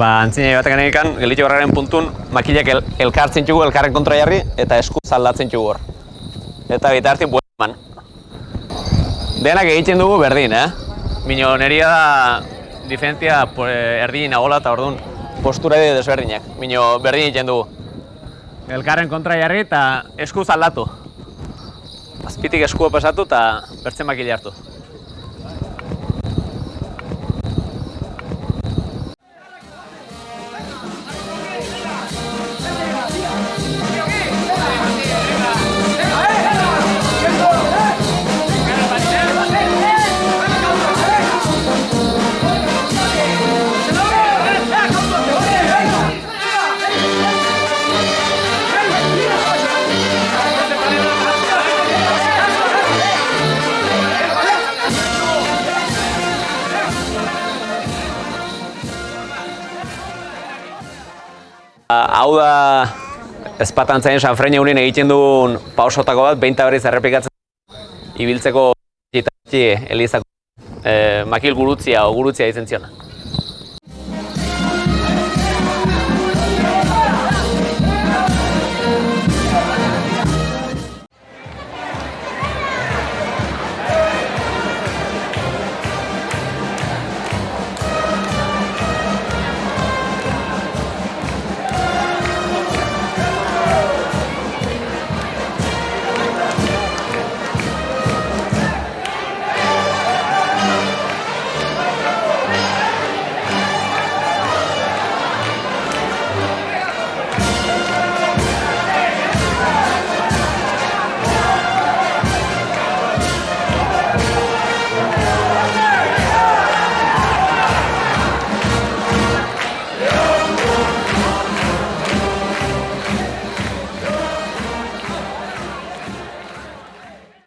Antzina batek genekan, gelitxo garraren puntun, makilak elkartzen txugu, elkarren kontra jarri, eta esku zaldatzen txugu hor. Eta bitartin buelman. Denak egiten dugu berdin, Mino neria da diferentzia erdin nagola eta orduan postura desberdinak. Mino berdin egiten dugu. Elkarren kontra jarri eta esku zaldatu. Azpitik eskua pasatu eta bertzen makila hartu. Hau da ezpatantzaien Sanfreña unien egiten duen pausotako bat, 20 berriz errepikatzen ibiltzeko elizako makil gurutzia o gurutzia izen ziona.